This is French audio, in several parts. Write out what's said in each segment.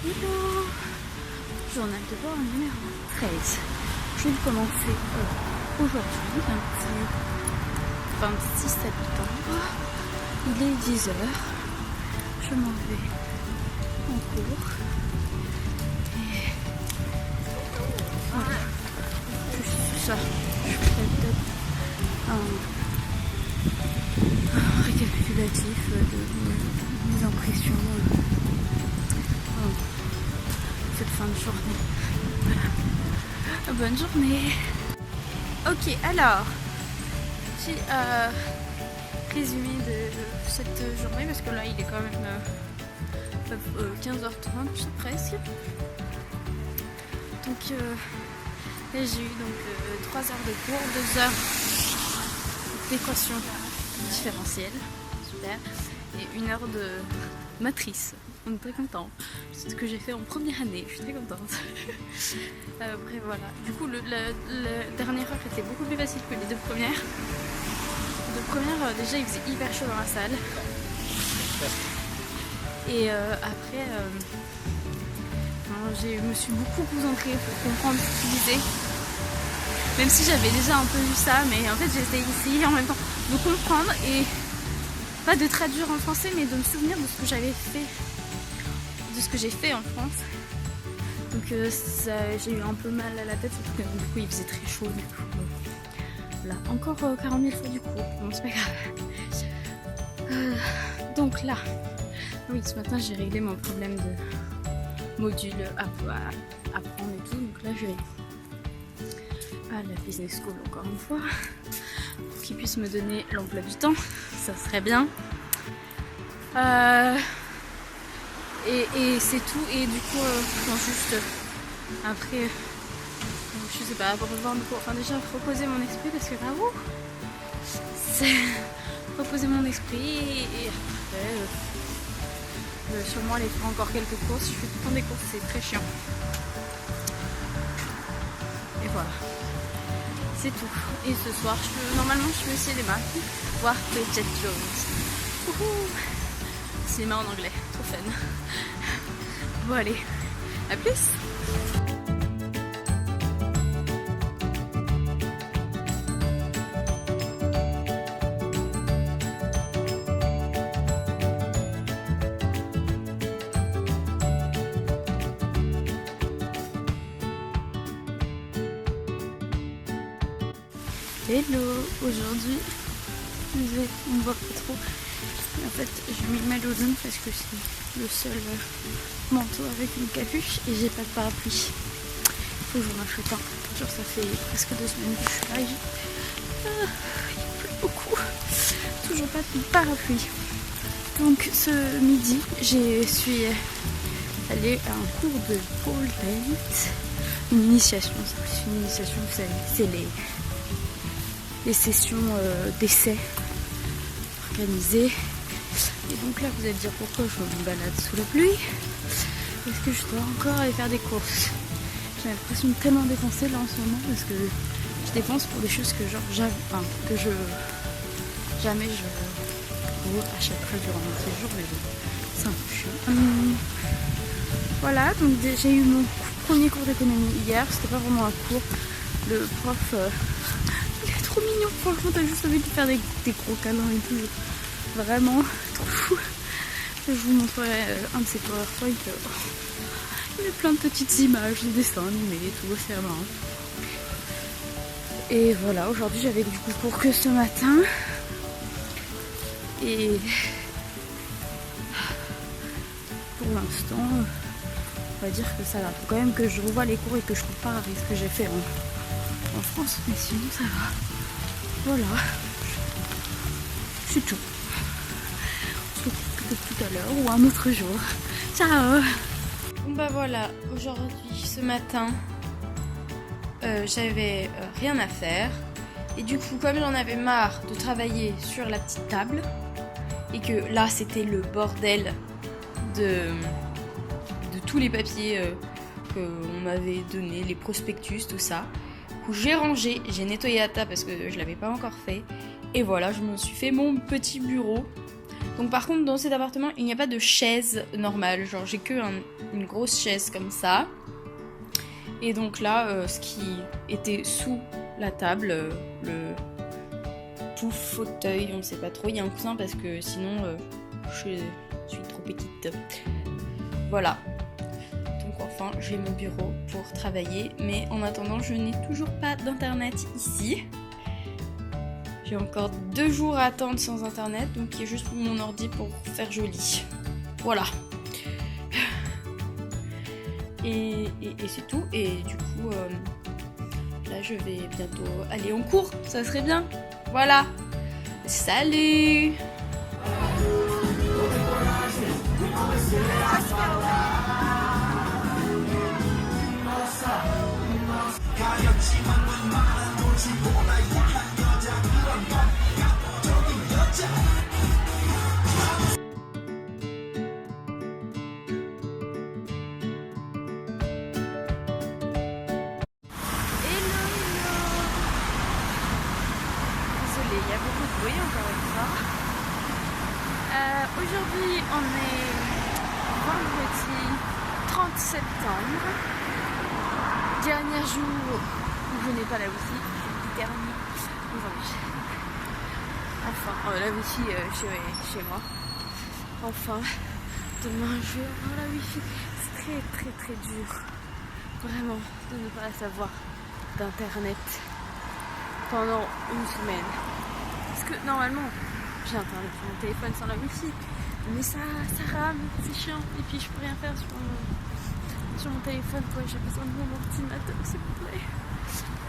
Hello. Journal de bord numéro 13. Je vais commencer aujourd'hui, lundi 26 septembre. Il est 10h. Je m'en vais en cours. Et voilà. Juste ça. Je ferai peut-être un récapitulatif de mes impressions cette fin de journée. Voilà. Bonne journée. Ok, alors petit résumé de cette journée parce que là il est quand même 15h30 presque. Donc là j'ai eu donc 3 heures de cours, 2 heures d'équation différentielle, super, et 1 heure de matrice. On est très content. C'est ce que j'ai fait en première année, je suis très contente. Après voilà. Du coup la dernière heure était beaucoup plus facile que les deux premières. Les deux premières déjà il faisait hyper chaud dans la salle. Et après je me suis beaucoup concentrée pour comprendre ce qu'il disait. Même si j'avais déjà un peu vu ça, mais en fait j'ai essayé en même temps de comprendre et pas de traduire en français mais de me souvenir de ce que j'avais fait. De ce que j'ai fait en France. Donc j'ai eu un peu mal à la tête, surtout que du coup il faisait très chaud du coup. Voilà, encore 40 000 fois du coup, bon c'est pas grave. Donc là, oui ce matin j'ai réglé mon problème de module à apprendre et tout, donc là je vais à la business school encore une fois, pour qu'ils puissent me donner l'emploi du temps, ça serait bien. Et c'est tout, et du coup juste après je sais pas, revoir enfin déjà reposer mon esprit parce que là c'est reposer mon esprit et après sûrement aller faire encore quelques courses. Je fais tout le temps des courses, c'est très chiant et voilà, c'est tout. Et ce soir normalement je fais aussi des maths, voir Bridget Jones. Cinéma en anglais, trop fun. Bon allez, à plus. Hello, aujourd'hui, on ne voit pas trop. En fait, j'ai mis ma doudoune parce que c'est le seul manteau avec une capuche et j'ai pas de parapluie. Il faut que j'en achète un. Genre, ça fait presque 2 semaines que je suis là et il pleut beaucoup. Toujours pas de parapluie. Donc, ce midi, je suis allée à un cours de pole dance. Une initiation, c'est plus une initiation, vous savez, c'est les sessions d'essai organisées. Et donc là vous allez dire pourquoi je me balade sous la pluie. Parce que je dois encore aller faire des courses. J'ai l'impression de tellement dépenser là en ce moment parce que je dépense pour des choses que genre jamais je achèterai durant mon séjour, mais bon, c'est un peu chiant. Voilà, donc j'ai eu mon premier cours d'économie hier, c'était pas vraiment un cours. Le prof il est trop mignon, franchement t'as juste envie de faire des gros câlins et tout. Vraiment trop fou. Je vous montrerai un de ces PowerPoint. Il y a plein de petites images, des dessins animés et tout, c'est marrant. Et voilà, aujourd'hui j'avais du coup cours que ce matin. Et pour l'instant, on va dire que ça va. Faut quand même que je revoie les cours et que je compare avec ce que j'ai fait en France. Mais sinon ça va. Voilà. C'est tout. Tout à l'heure ou un autre jour. Ciao. Bon bah voilà, aujourd'hui, ce matin, j'avais rien à faire. Et du coup, comme j'en avais marre de travailler sur la petite table, et que là, c'était le bordel de tous les papiers qu'on m'avait donnés, les prospectus, tout ça. Du coup, j'ai rangé, j'ai nettoyé la table parce que je l'avais pas encore fait. Et voilà, je me suis fait mon petit bureau Donc par contre dans cet appartement il n'y a pas de chaise normale, genre j'ai que une grosse chaise comme ça. Et donc là ce qui était sous la table, le tout fauteuil, on ne sait pas trop, il y a un coussin parce que sinon je suis trop petite. Voilà. Donc enfin j'ai mon bureau pour travailler, mais en attendant je n'ai toujours pas d'internet ici. J'ai encore 2 jours à attendre sans internet, donc il y a juste mon ordi pour faire joli. Voilà. Et c'est tout. Et du coup, là je vais bientôt aller en cours. Ça serait bien. Voilà. Salut! Il y a beaucoup de bruit encore une fois. Aujourd'hui on est vendredi 30 septembre, dernier jour où je n'ai pas la wifi, dernier aujourd'hui. Enfin, la wifi chez moi. Enfin, demain je vais avoir la wifi. C'est très dur, vraiment, de ne pas savoir d'internet pendant une semaine. Parce que normalement j'ai internet sur mon téléphone sans la wifi, mais ça rame, c'est chiant, et puis je peux rien faire sur mon téléphone, quoi. J'ai besoin de mon ordinateur s'il vous plaît.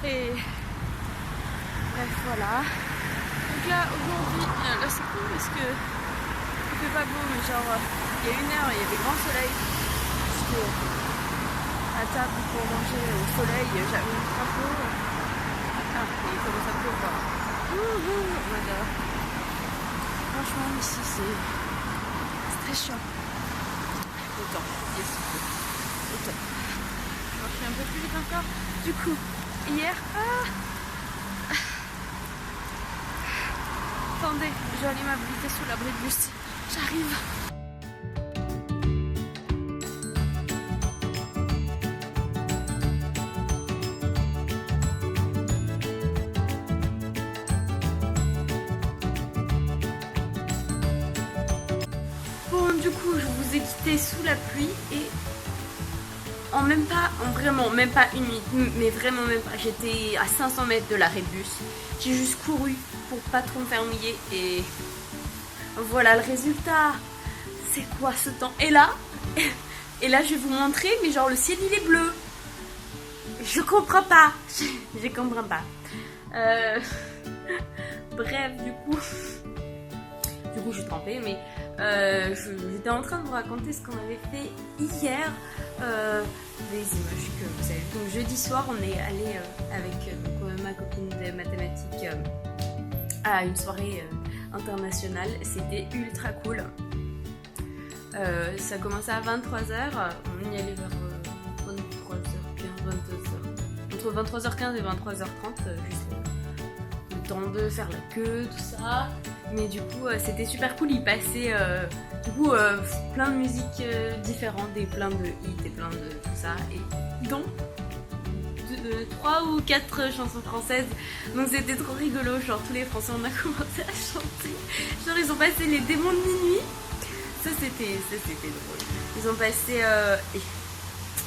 Et bref, voilà. Donc là aujourd'hui, là c'est cool parce que il fait pas beau, mais genre il y a 1 heure il y avait grand soleil, parce que à table pour manger au soleil j'avais un crapaud. Ah, il commence à pleuvoir. Franchement ici c'est très chiant. Le temps, le temps. Je suis un peu plus vite encore. Du coup, hier... Attendez, je vais aller m'abriter sous l'abri de bus. J'arrive. Bon, du coup, je vous ai quitté sous la pluie et en même pas, même pas une minute, mais vraiment même pas. J'étais à 500 mètres de l'arrêt de bus. J'ai juste couru pour pas trop me faire mouiller et voilà le résultat. C'est quoi ce temps? Et là, je vais vous montrer, mais genre le ciel il est bleu. Je comprends pas. Je comprends pas. Bref, du coup, je suis trempée, mais j'étais en train de vous raconter ce qu'on avait fait hier, des images que vous avez vues. Donc jeudi soir, on est allé avec ma copine de mathématiques à une soirée internationale. C'était ultra cool. Ça commençait à 23h, on y allait vers 23h15, 22h. Entre 23h15 et 23h30, juste le temps de faire la queue, tout ça. Mais du coup, c'était super cool. Il passait plein de musiques différentes, et plein de hits et plein de tout ça. Et dont 3 ou 4 chansons françaises. Donc c'était trop rigolo. Genre tous les Français, on a commencé à chanter. Genre ils ont passé les démons de minuit. Ça c'était drôle.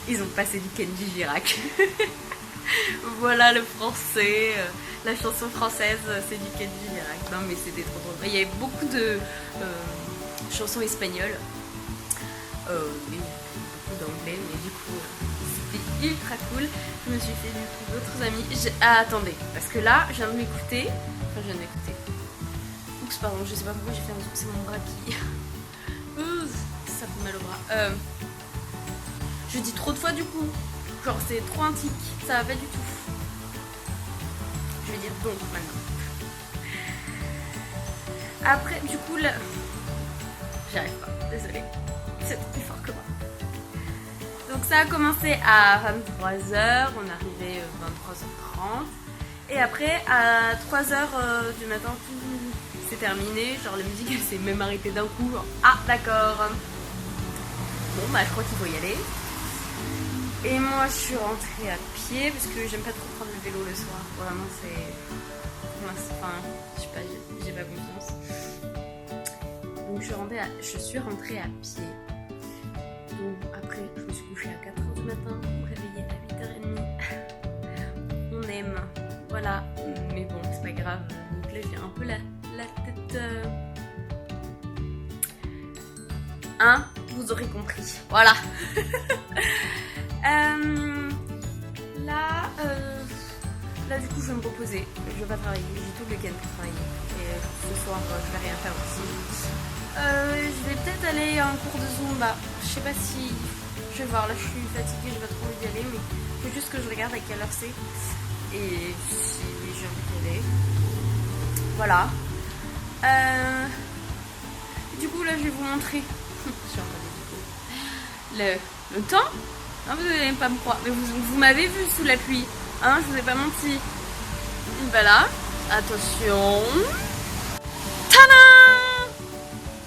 Ils ont passé du Kenji Girac. Voilà le français, la chanson française c'est du Kenji Girac. Non mais c'était trop drôle. Il y avait beaucoup de chansons espagnoles et beaucoup d'anglais, mais du coup c'était ultra cool. Je me suis fait du coup d'autres amis. Ah, attendez, parce que là je viens de m'écouter. Oups, pardon, je sais pas pourquoi j'ai fait un zoom, c'est mon bras qui... ça fait mal au bras. Je dis trop de fois du coup. Genre c'est trop un tic, ça va pas du tout. Je vais dire donc maintenant. Après, du coup, là... J'arrive pas, désolée. C'est plus fort que moi. Donc ça a commencé à 23h, on arrivait 23h30. Et après, à 3h du matin, c'est terminé. Genre la musique elle s'est même arrêtée d'un coup. Genre, ah d'accord. Bon bah je crois qu'il faut y aller. Et moi je suis rentrée à pied parce que j'aime pas trop prendre le vélo le soir. Vraiment c'est... Enfin, je sais pas, j'ai pas confiance. Donc je suis rentrée à pied. Donc après je me suis couchée à 4h du matin, me réveiller à 8h30. On aime, voilà. Mais bon c'est pas grave. Donc là j'ai un peu la tête... Hein, vous aurez compris. Voilà. Là du coup je vais me reposer, je vais pas travailler, j'ai tout le week-end pour travailler et ce soir je vais rien faire aussi. Je vais peut-être aller à un cours de Zumba, je sais pas si... Je vais voir, là je suis fatiguée, j'ai pas trop envie d'y aller mais il faut juste que je regarde à quelle heure c'est et si j'ai envie d'y aller. Voilà. Du coup là je vais vous montrer, je suis en train de le temps. Non, vous n'allez pas me croire, mais vous m'avez vu sous la pluie, hein, je vous ai pas menti. Voilà, attention. Tadam!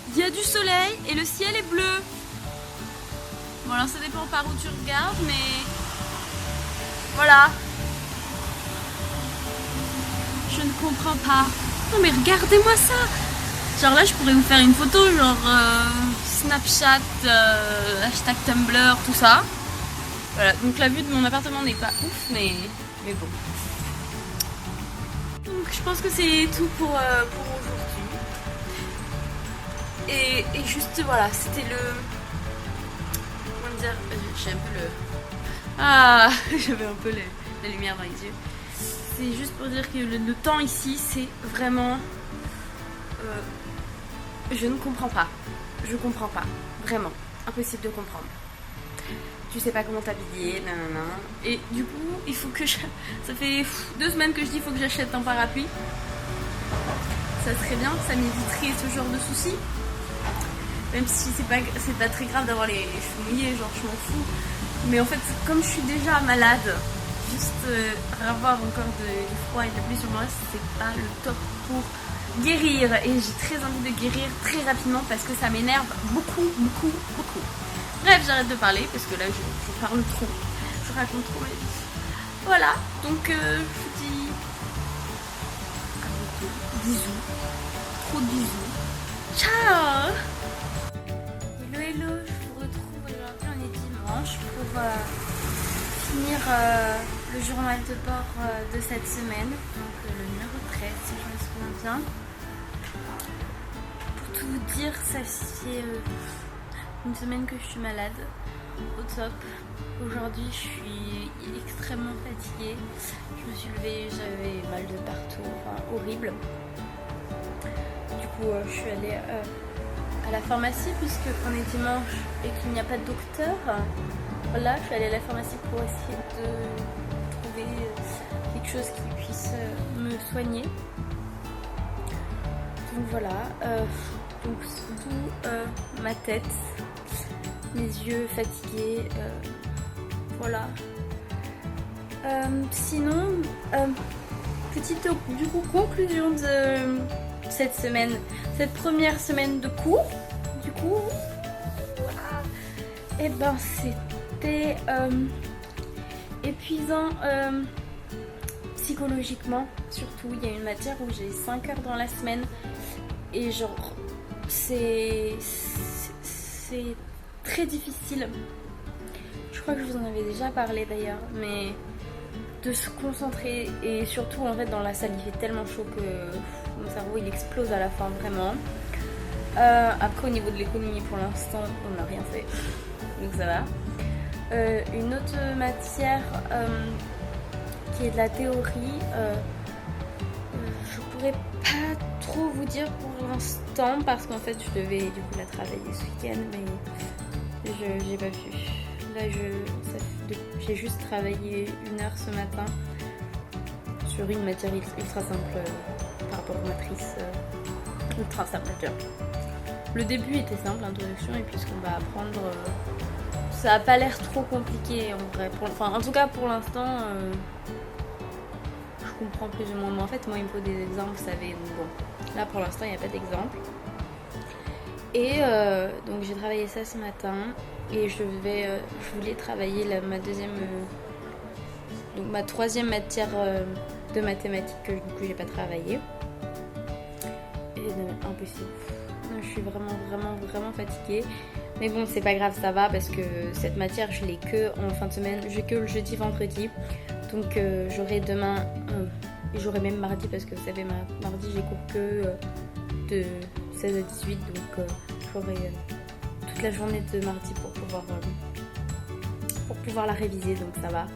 Il y a du soleil et le ciel est bleu. Bon alors ça dépend par où tu regardes, mais voilà. Je ne comprends pas. Non mais regardez-moi ça. Genre là je pourrais vous faire une photo, genre Snapchat, hashtag Tumblr, tout ça. Voilà, donc la vue de mon appartement n'est pas ouf, mais bon. Donc je pense que c'est tout pour aujourd'hui. Et juste voilà, c'était le... Comment dire, j'ai un peu le... Ah, j'avais un peu la lumière dans les yeux. C'est juste pour dire que le temps ici, c'est vraiment... je ne comprends pas. Je comprends pas. Vraiment. Impossible de comprendre. Tu sais pas comment t'habiller, nanana. Et du coup, il faut que ça fait 2 semaines que je dis il faut que j'achète un parapluie. Ça serait bien, ça m'éviterait ce genre de soucis. Même si c'est pas très grave d'avoir les cheveux mouillés, genre je m'en fous. Mais en fait, comme je suis déjà malade, juste avoir encore du froid et de la pluie sur moi, c'est pas le top pour guérir. Et j'ai très envie de guérir très rapidement parce que ça m'énerve beaucoup. Bref, j'arrête de parler parce que là je parle trop, je raconte trop ma vie. Voilà, donc je vous dis à bientôt, bisous, trop de bisous, ciao. Hello, je vous retrouve aujourd'hui, on est dimanche pour finir le journal de bord de cette semaine, donc le numéro 13 si je me souviens bien. Pour tout vous dire, ça fait... une semaine que je suis malade, au top. Aujourd'hui je suis extrêmement fatiguée. Je me suis levée, j'avais mal de partout, enfin horrible. Du coup je suis allée à la pharmacie puisque on est dimanche et qu'il n'y a pas de docteur. Voilà, je suis allée à la pharmacie pour essayer de trouver quelque chose qui puisse me soigner. Donc voilà. Donc surtout ma tête, mes yeux fatigués, voilà. Sinon, petite du coup conclusion de cette semaine, cette première semaine de cours. Du coup, voilà. Et ben c'était épuisant psychologiquement, surtout. Il y a une matière où j'ai 5 heures dans la semaine et genre c'est très difficile. Je crois que je vous en avais déjà parlé d'ailleurs, mais de se concentrer et surtout en fait dans la salle il fait tellement chaud que mon cerveau il explose à la fin vraiment. Après au niveau de l'économie pour l'instant on n'a rien fait, donc ça va. Une autre matière qui est de la théorie, je pourrais pas trop vous dire pour l'instant parce qu'en fait je devais du coup la travailler ce week-end mais j'ai pas pu. Là j'ai juste travaillé 1 heure ce matin sur une matière ultra simple par rapport aux matrices ultra simple. Le début était simple, l'introduction, et puis ce qu'on va apprendre ça a pas l'air trop compliqué en vrai. Enfin en tout cas pour l'instant je comprends plus ou moins. Mais en fait, moi, il me faut des exemples, vous savez. Donc bon, là, pour l'instant, il n'y a pas d'exemple. Et donc, j'ai travaillé ça ce matin. Et je voulais travailler ma troisième matière de mathématiques que du coup, j'ai pas travaillé. Et impossible. Je suis vraiment fatiguée. Mais bon, c'est pas grave, ça va parce que cette matière, je l'ai que en fin de semaine. J'ai que le jeudi, vendredi. Donc j'aurai demain, et j'aurai même mardi parce que vous savez, mardi, j'ai cours que de 16 à 18. Donc j'aurai toute la journée de mardi pour pouvoir la réviser. Donc ça va.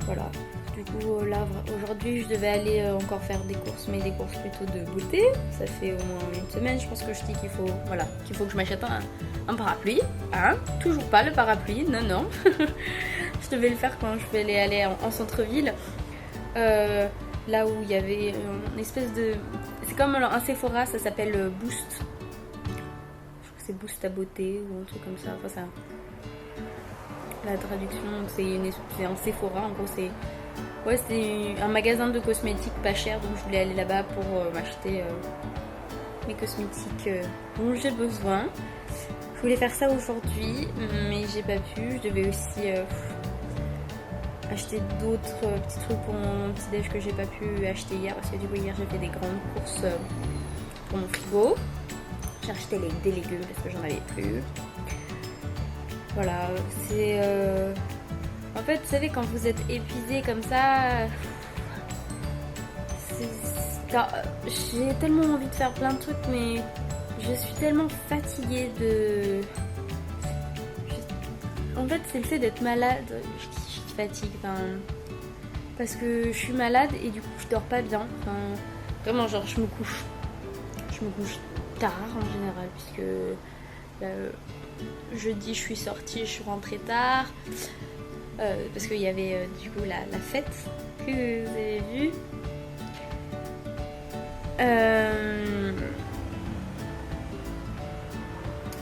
Voilà. Du coup, là, aujourd'hui, je devais aller encore faire des courses, mais des courses plutôt de beauté. Ça fait au moins une semaine, je pense que je dis qu'il faut que je m'achète un parapluie. Hein, toujours pas le parapluie, non. Je devais le faire quand je vais aller en centre-ville. Là où il y avait une espèce de... C'est comme un Sephora, ça s'appelle Boost. Je crois que c'est Boost à beauté ou un truc comme ça. Enfin, la traduction, c'est un Sephora, en gros, c'est un magasin de cosmétiques pas cher, donc je voulais aller là-bas pour m'acheter mes cosmétiques dont j'ai besoin. Je voulais faire ça aujourd'hui, mais j'ai pas pu. Je devais aussi acheter d'autres petits trucs pour mon petit déj que j'ai pas pu acheter hier, parce que du coup hier j'ai fait des grandes courses pour mon frigo. J'ai acheté des légumes parce que j'en avais plus. Voilà, c'est... En fait, vous savez, quand vous êtes épuisé comme ça, j'ai tellement envie de faire plein de trucs, mais je suis tellement fatiguée de... En fait, c'est le fait d'être malade qui fatigue. Parce que je suis malade et du coup, je dors pas bien. Vraiment, genre, je me couche tard en général, puisque jeudi, je suis sortie, je suis rentrée tard. Parce qu'il y avait du coup la fête que vous avez vue.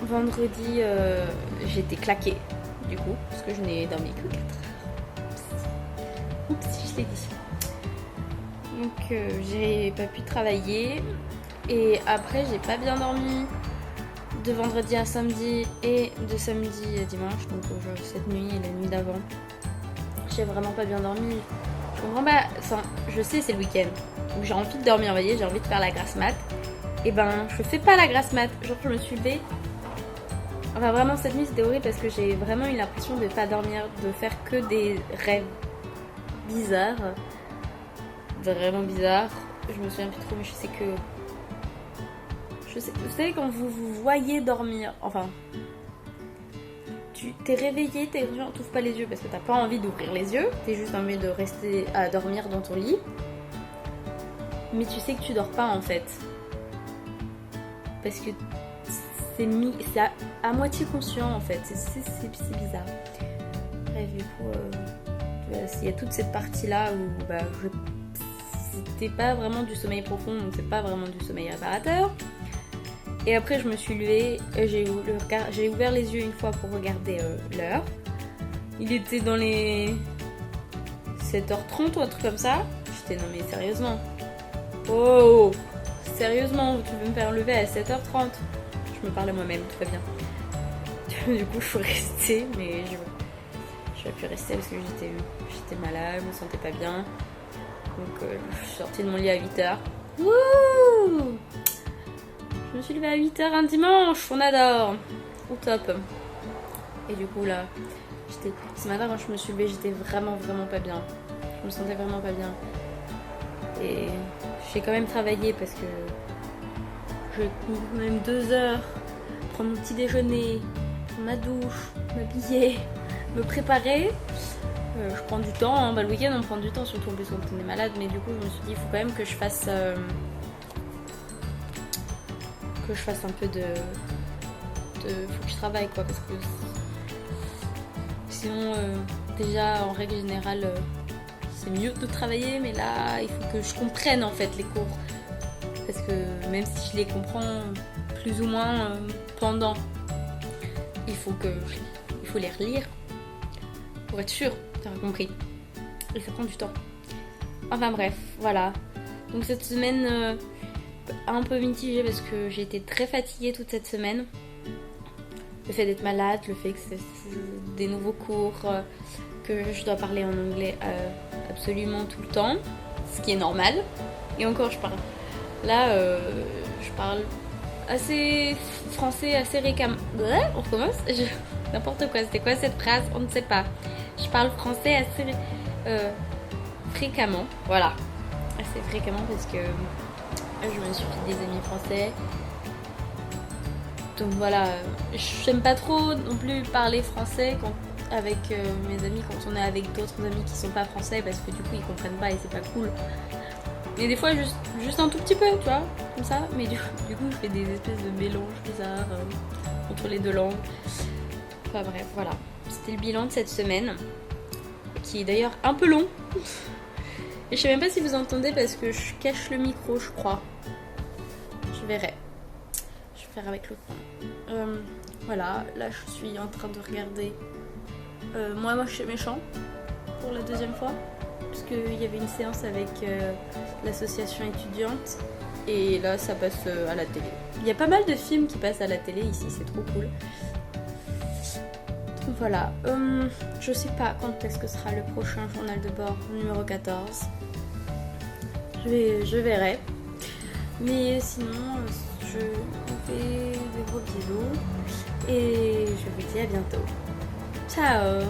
Vendredi, j'étais claquée du coup, parce que je n'ai dormi que 4 heures. Oups, je l'ai dit. Donc j'ai pas pu travailler. Et après, j'ai pas bien dormi de vendredi à samedi et de samedi à dimanche. Donc cette nuit et la nuit d'avant. J'ai vraiment pas bien dormi. Je comprends pas. Enfin, je sais, c'est le week-end. Donc j'ai envie de dormir, vous voyez, j'ai envie de faire la grasse mat. Et ben, je fais pas la grasse mat. Genre, je me suis levée. Enfin, vraiment, cette nuit, c'était horrible parce que j'ai vraiment eu l'impression de pas dormir, de faire que des rêves bizarres. Vraiment bizarres. Je me souviens plus trop, mais je sais que... vous savez, quand vous voyez dormir, enfin... Tu t'es réveillé, t'ouvres pas les yeux parce que t'as pas envie d'ouvrir les yeux, t'es juste envie de rester à dormir dans ton lit. Mais tu sais que tu dors pas en fait. Parce que c'est à moitié conscient en fait, c'est bizarre. Bref, du coup, il y a toute cette partie là où c'était pas vraiment du sommeil profond, donc c'est pas vraiment du sommeil réparateur. Et après, je me suis levée, j'ai ouvert les yeux une fois pour regarder l'heure. Il était dans les 7h30 ou un truc comme ça. J'étais, non mais sérieusement. Oh, sérieusement, tu veux me faire lever à 7h30? Je me parle à moi-même, tout va bien. Du coup, je suis restée, mais je n'ai pu rester parce que j'étais malade, je me sentais pas bien. Donc, je suis sortie de mon lit à 8h. Wouh! Je me suis levée à 8h un dimanche, on adore. Au top. Et du coup là, ce matin quand je me suis levée, j'étais vraiment pas bien. Je me sentais vraiment pas bien. Et j'ai quand même travaillé parce que j'ai mis quand même 2 heures, prendre mon petit déjeuner, prendre ma douche, m'habiller, me préparer. Je prends du temps, hein. Le week-end on prend du temps, surtout en plus quand on est malade, mais du coup je me suis dit il faut quand même que je fasse un peu de faut que je travaille quoi, parce que sinon déjà en règle générale c'est mieux de travailler, mais là il faut que je comprenne en fait les cours, parce que même si je les comprends plus ou moins pendant, il faut les relire pour être sûr d'avoir compris, et ça prend du temps. Enfin bref, voilà. Donc cette semaine un peu mitigée parce que j'ai été très fatiguée toute cette semaine. Le fait d'être malade, le fait que c'est des nouveaux cours, que je dois parler en anglais absolument tout le temps, ce qui est normal. Et encore, je parle. Là, je parle assez français, assez récemment. On recommence. N'importe quoi. C'était quoi cette phrase? On ne sait pas. Je parle français assez fréquemment. Voilà. Assez fréquemment parce que je me suis fait des amis français. Donc voilà, j'aime pas trop non plus parler français avec mes amis quand on est avec d'autres amis qui sont pas français parce que du coup ils comprennent pas et c'est pas cool. Mais des fois juste un tout petit peu, tu vois, comme ça. Mais du coup je fais des espèces de mélanges bizarres entre les deux langues. Enfin bref, voilà. C'était le bilan de cette semaine, qui est d'ailleurs un peu long. Et je sais même pas si vous entendez parce que je cache le micro, je crois. Je verrai. Je vais faire avec l'autre. Voilà, là je suis en train de regarder Moi moche et méchant pour la deuxième fois. Parce qu'il y avait une séance avec l'association étudiante. Et là ça passe à la télé. Il y a pas mal de films qui passent à la télé ici, c'est trop cool. Voilà, je sais pas quand est-ce que sera le prochain journal de bord numéro 14. Je verrai. Mais sinon, je vous fais des gros bisous et je vous dis à bientôt. Ciao!